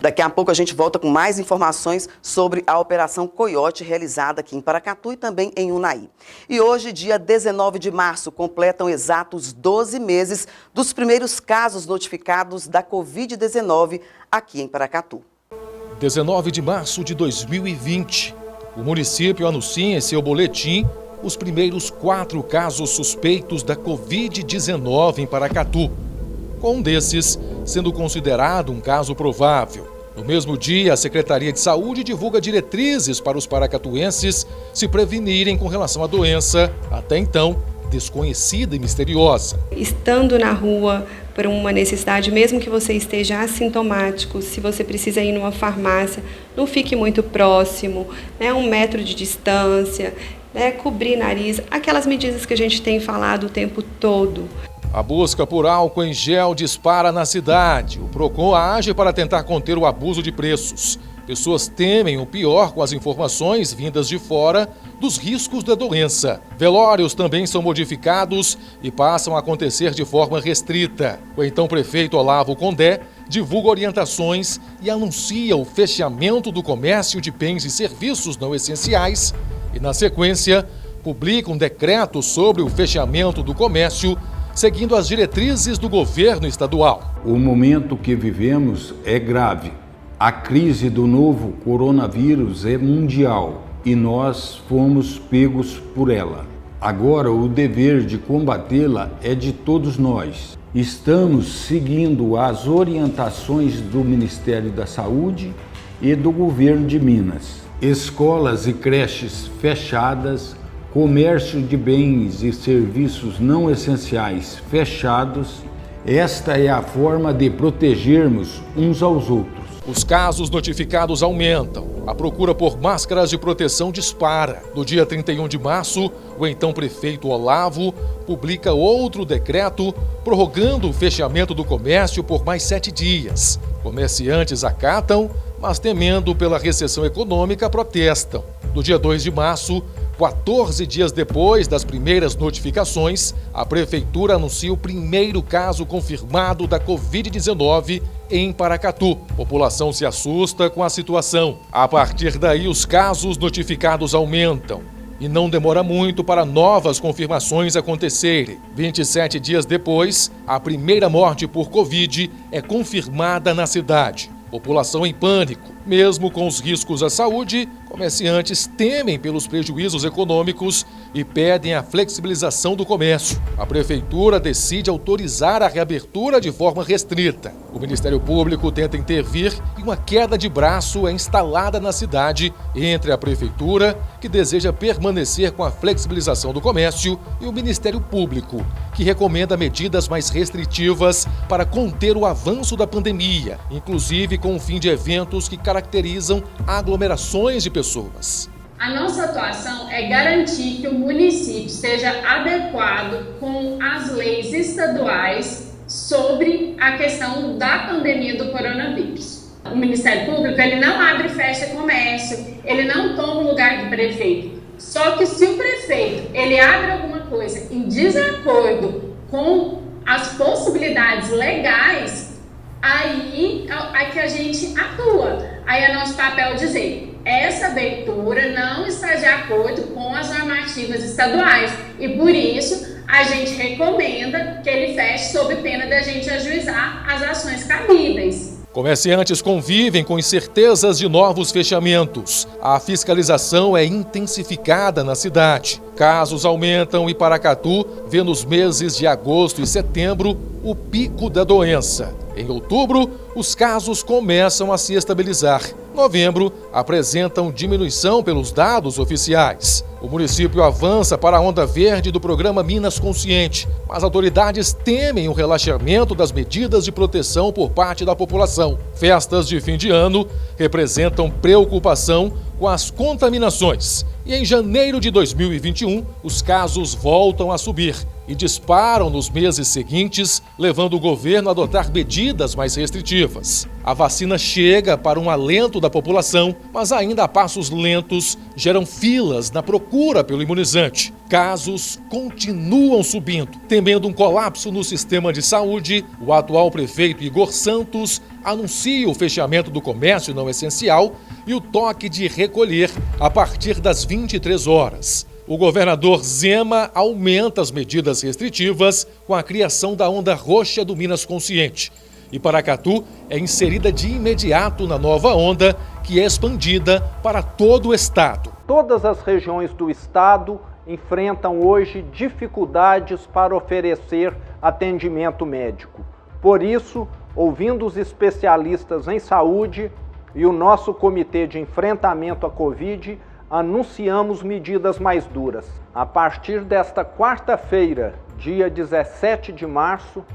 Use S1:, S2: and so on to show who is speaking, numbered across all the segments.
S1: Daqui a pouco a gente volta com mais informações sobre a Operação Coiote realizada aqui em Paracatu e também em Unai. E hoje, dia 19 de março, completam exatos 12 meses dos primeiros casos notificados da Covid-19 aqui em Paracatu.
S2: 19 de março de 2020, o município anuncia em seu boletim os primeiros 4 casos suspeitos da Covid-19 em Paracatu, com um desses sendo considerado um caso provável. No mesmo dia, a Secretaria de Saúde divulga diretrizes para os paracatuenses se prevenirem com relação à doença, até então desconhecida e misteriosa.
S3: Estando na rua por uma necessidade, mesmo que você esteja assintomático, se você precisa ir numa farmácia, não fique muito próximo, 1 metro de distância, cobrir nariz, aquelas medidas que a gente tem falado o tempo todo.
S2: A busca por álcool em gel dispara na cidade. O PROCON age para tentar conter o abuso de preços. Pessoas temem o pior com as informações vindas de fora dos riscos da doença. Velórios também são modificados e passam a acontecer de forma restrita. O então prefeito Olavo Condé divulga orientações e anuncia o fechamento do comércio de bens e serviços não essenciais e, na sequência, publica um decreto sobre o fechamento do comércio, seguindo as diretrizes do governo estadual.
S4: O momento que vivemos é grave. A crise do novo coronavírus é mundial e nós fomos pegos por ela. Agora, o dever de combatê-la é de todos nós. Estamos seguindo as orientações do Ministério da Saúde e do governo de Minas. Escolas e creches fechadas, comércio de bens e serviços não essenciais fechados. Esta é a forma de protegermos uns aos outros.
S2: Os casos notificados aumentam. A procura por máscaras de proteção dispara. No dia 31 de março, o então prefeito Olavo publica outro decreto prorrogando o fechamento do comércio por mais 7 dias. Comerciantes acatam, mas temendo pela recessão econômica, protestam. No dia 2 de março, 14 dias depois das primeiras notificações, a Prefeitura anuncia o primeiro caso confirmado da Covid-19 em Paracatu. A população se assusta com a situação. A partir daí, os casos notificados aumentam. E não demora muito para novas confirmações acontecerem. 27 dias depois, a primeira morte por Covid é confirmada na cidade. População em pânico. Mesmo com os riscos à saúde, comerciantes temem pelos prejuízos econômicos e pedem a flexibilização do comércio. A Prefeitura decide autorizar a reabertura de forma restrita. O Ministério Público tenta intervir e uma queda de braço é instalada na cidade entre a Prefeitura, que deseja permanecer com a flexibilização do comércio, e o Ministério Público, que recomenda medidas mais restritivas para conter o avanço da pandemia, inclusive com o fim de eventos que caracterizam aglomerações de pessoas.
S5: A nossa atuação é garantir que o município seja adequado com as leis estaduais sobre a questão da pandemia do coronavírus. O Ministério Público ele não abre e fecha comércio, ele não toma o lugar do prefeito. Só que se o prefeito ele abre alguma coisa em desacordo com as possibilidades legais, aí é que a gente atua. Aí é nosso papel dizer, essa abertura não está de acordo com as normativas estaduais e por isso a gente recomenda que ele feche sob pena da gente ajuizar as ações cabíveis.
S2: Comerciantes convivem com incertezas de novos fechamentos. A fiscalização é intensificada na cidade. Casos aumentam e Paracatu vê nos meses de agosto e setembro o pico da doença. Em outubro, os casos começam a se estabilizar. Novembro, apresentam diminuição pelos dados oficiais. O município avança para a onda verde do programa Minas Consciente, mas autoridades temem o relaxamento das medidas de proteção por parte da população. Festas de fim de ano representam preocupação com as contaminações. E em janeiro de 2021, os casos voltam a subir. e disparam nos meses seguintes, levando o governo a adotar medidas mais restritivas. A vacina chega para um alento da população, mas ainda a passos lentos geram filas na procura pelo imunizante. Casos continuam subindo. Temendo um colapso no sistema de saúde, o atual prefeito Igor Santos anuncia o fechamento do comércio não essencial e o toque de recolher a partir das 23 horas. O governador Zema aumenta as medidas restritivas com a criação da Onda Roxa do Minas Consciente. E Paracatu é inserida de imediato na nova onda, que é expandida para todo o estado.
S6: Todas as regiões do estado enfrentam hoje dificuldades para oferecer atendimento médico. Por isso, ouvindo os especialistas em saúde e o nosso Comitê de Enfrentamento à Covid, anunciamos medidas mais duras. A partir desta quarta-feira, dia 17 de março,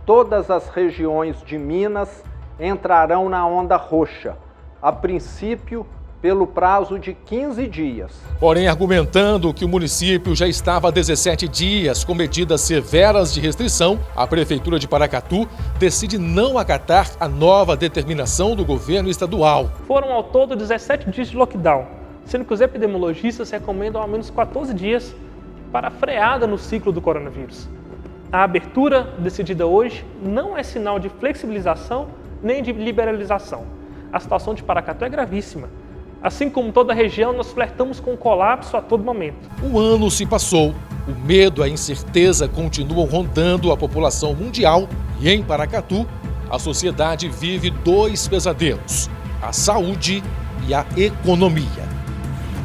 S6: todas as regiões de Minas entrarão na onda roxa, a princípio pelo prazo de 15 dias.
S2: Porém, argumentando que o município já estava há 17 dias com medidas severas de restrição, a Prefeitura de Paracatu decide não acatar a nova determinação do governo estadual.
S7: Foram ao todo 17 dias de lockdown, sendo que os epidemiologistas recomendam ao menos 14 dias para a freada no ciclo do coronavírus. A abertura decidida hoje não é sinal de flexibilização nem de liberalização. A situação de Paracatu é gravíssima. Assim como toda a região, nós flertamos com o colapso a todo momento.
S2: O ano se passou, o medo e a incerteza continuam rondando a população mundial e em Paracatu, a sociedade vive dois pesadelos: a saúde e a economia.